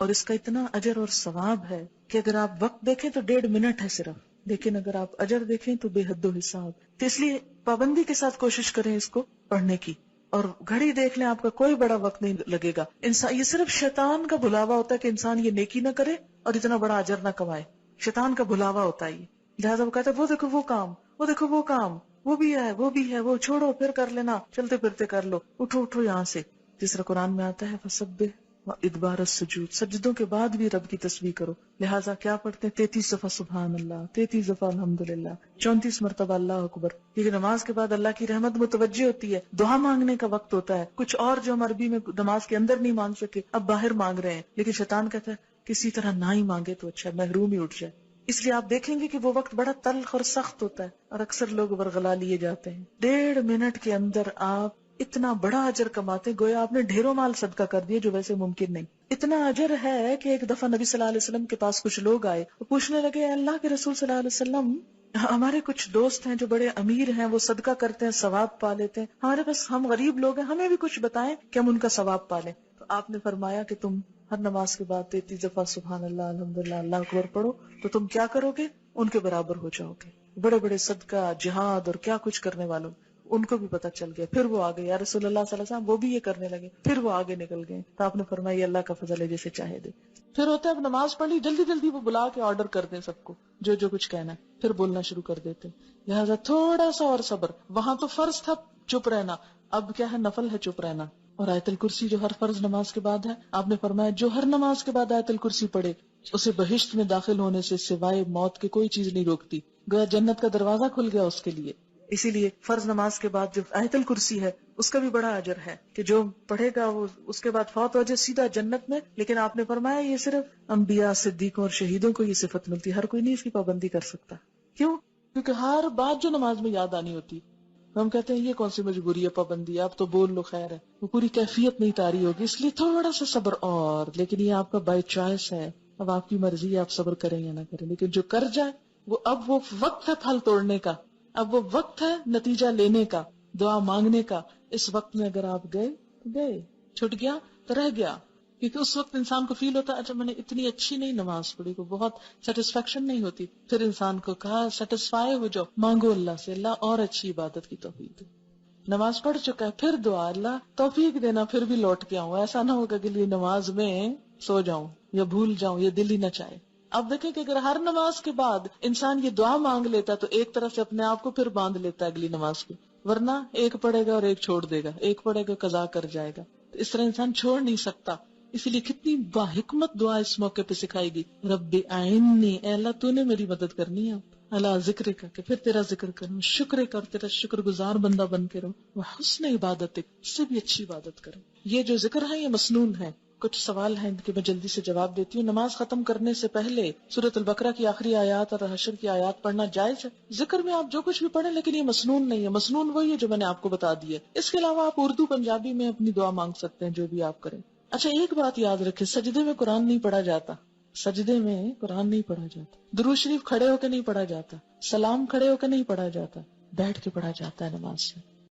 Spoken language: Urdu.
اور اس کا اتنا اجر اور ثواب ہے کہ اگر آپ وقت دیکھیں تو 1.5 منٹ ہے صرف، لیکن اگر آپ اجر دیکھیں تو بے حد و حساب. تو اس لیے پابندی کے ساتھ کوشش کریں اس کو پڑھنے کی. اور گھڑی دیکھ لیں، آپ کا کوئی بڑا وقت نہیں لگے گا. انسان یہ صرف شیطان کا بھلاوا ہوتا ہے کہ انسان یہ نیکی نہ کرے اور اتنا بڑا اجر نہ کمائے. شیطان کا بھلاوا ہوتا ہے یہ. لہٰذا وہ کہتا ہے وہ دیکھو وہ کام، وہ دیکھو وہ کام، وہ بھی ہے وہ بھی ہے، وہ چھوڑو پھر کر لینا، چلتے پھرتے کر لو، اٹھو اٹھو یہاں سے. جس طرح قرآن میں آتا ہے فسبح وادبار السجود، سجدوں کے بعد بھی رب کی تسبیح کرو. لہٰذا کیا پڑھتے ہیں 33 دفعہ سبحان اللہ، 33 دفعہ الحمدللہ، 34 مرتبہ اللہ اکبر. کیونکہ نماز کے بعد اللہ کی رحمت متوجہ ہوتی ہے، دعا مانگنے کا وقت ہوتا ہے. کچھ اور جو ہم عربی میں نماز کے اندر نہیں مانگ سکے اب باہر مانگ رہے ہیں، لیکن شیطان کہتا ہے کسی طرح نہ ہی مانگے تو اچھا، محروم ہی اٹھ جائے. اس لیے آپ دیکھیں گے کہ وہ وقت بڑا تلخ اور سخت ہوتا ہے اور اکثر لوگ ورغلا لیے جاتے ہیں. 1.5 منٹ کے اندر آپ اتنا بڑا اجر کماتے، گویا آپ نے ڈھیروں مال صدقہ کر دیے جو ویسے ممکن نہیں. اتنا اجر ہے کہ ایک دفعہ نبی صلی اللہ علیہ وسلم کے پاس کچھ لوگ آئے، وہ پوچھنے لگے اللہ کے رسول صلی اللہ علیہ وسلم، ہمارے کچھ دوست ہیں جو بڑے امیر ہیں، وہ صدقہ کرتے ہیں ثواب پا لیتے ہیں، ہمارے پاس ہم غریب لوگ ہیں، ہمیں بھی کچھ بتائیں کہ ہم ان کا ثواب پا لیں. تو آپ نے فرمایا کہ تم ہر نماز کے بعد 33 دفعہ سبحان اللہ الحمدللہ اللہ اکبر پڑھو تو تم کیا کرو گے؟ ان کے برابر ہو جاؤ گے. بڑے بڑے صدقہ جہاد اور کیا کچھ کرنے والوں ان کو بھی پتہ چل گیا. پھر وہ آگے یا رسول اللہ صلی اللہ علیہ وسلم، وہ بھی یہ کرنے لگے، پھر وہ آگے نکل گئے. تو آپ نے فرمایا یہ اللہ کا فضل ہے جسے چاہے دے. پھر ہوتا ہے اب نماز پڑھ لی، جلدی جلدی وہ بلا کے آرڈر کر دیں سب کو جو جو کچھ کہنا ہے، پھر بولنا شروع کر دیتے. لہٰذا تھوڑا سا اور صبر. وہاں تو فرض تھا چپ رہنا، اب کیا ہے نفل ہے چپ رہنا. اور آیت الکرسی جو ہر فرض نماز کے بعد ہے، آپ نے فرمایا جو ہر نماز کے بعد آیت الکرسی پڑھے اسے بہشت میں داخل ہونے سے سوائے موت کے کوئی چیز نہیں روکتی. گویا جنت کا دروازہ کھل گیا اس کے لیے. اسی لیے فرض نماز کے بعد جو آیت الکرسی ہے اس کا بھی بڑا اجر ہے کہ جو پڑھے گا وہ اس کے بعد فوت ہو جائے سیدھا جنت میں. لیکن آپ نے فرمایا یہ صرف انبیاء، صدیقوں اور شہیدوں کو یہ صفت ملتی ہے، ہر کوئی نہیں اس کی پابندی کر سکتا. کیوں؟ کیونکہ ہر بات جو نماز میں یاد آنی ہوتی. ہم کہتے ہیں یہ کون سی مجبوری ہے، پابندی ہے، آپ تو بول لو خیر ہے، وہ پوری کیفیت نہیں تاری ہوگی. اس لیے تھوڑا سا صبر. اور لیکن یہ آپ کا بائی چوائس ہے، اب آپ کی مرضی ہے آپ صبر کریں یا نہ کریں. لیکن جو کر جائے وہ اب وہ وقت ہے پھل توڑنے کا، اب وہ وقت ہے نتیجہ لینے کا، دعا مانگنے کا. اس وقت میں اگر آپ گئے تو گئے، چھٹ گیا تو رہ گیا. کیونکہ اس وقت انسان کو فیل ہوتا ہے اچھا میں نے اتنی اچھی نہیں نماز پڑھی، کو بہت سیٹسفیکشن نہیں ہوتی. پھر انسان کو کہا سیٹسفائی ہو جاؤ، مانگو اللہ سے اللہ اور اچھی عبادت کی توفیق دے. نماز پڑھ چکا ہے پھر دعا اللہ توفیق دینا پھر بھی لوٹ کے آؤں. ایسا نہ ہوگا کہ لیے نماز میں سو جاؤں یا بھول جاؤں، یہ دل ہی نہ چاہے. اب دیکھیں کہ اگر ہر نماز کے بعد انسان یہ دعا مانگ لیتا تو ایک طرف سے اپنے آپ کو پھر باندھ لیتا ہے اگلی نماز کو. ورنہ ایک پڑھے گا اور ایک چھوڑ دے گا، ایک پڑھے گا قضا کر جائے گا. تو اس طرح انسان چھوڑ نہیں سکتا. اسی لیے کتنی باحکمت دعا اس موقع پہ سکھائی گئی. رب اعینی، اے اللہ تو نے میری مدد کرنی ہے. اللہ ذکر کا کہ پھر تیرا ذکر کروں، شکر کر تیرا شکر گزار بندہ بن کے رہوں، وہ حسن عبادت سے بھی اچھی عبادت کروں. یہ جو ذکر ہے یہ مسنون ہے. کچھ سوال ہیں کہ میں جلدی سے جواب دیتی ہوں. نماز ختم کرنے سے پہلے سورۃ البقرہ کی آخری آیات اور حشر کی آیات پڑھنا جائز ہے؟ ذکر میں آپ جو کچھ بھی پڑھیں لیکن یہ مسنون نہیں ہے. مسنون وہی ہے جو میں نے آپ کو بتا دی ہے. اس کے علاوہ آپ اردو پنجابی میں اپنی دعا مانگ سکتے ہیں جو بھی آپ کریں. اچھا ایک بات یاد رکھیں، سجدے میں قرآن نہیں پڑھا جاتا. سجدے میں قرآن نہیں پڑھا جاتا. درود شریف کھڑے ہو کے نہیں پڑھا جاتا. سلام کھڑے ہو کے نہیں پڑھا جاتا، بیٹھ کے پڑھا جاتا ہے نماز سے.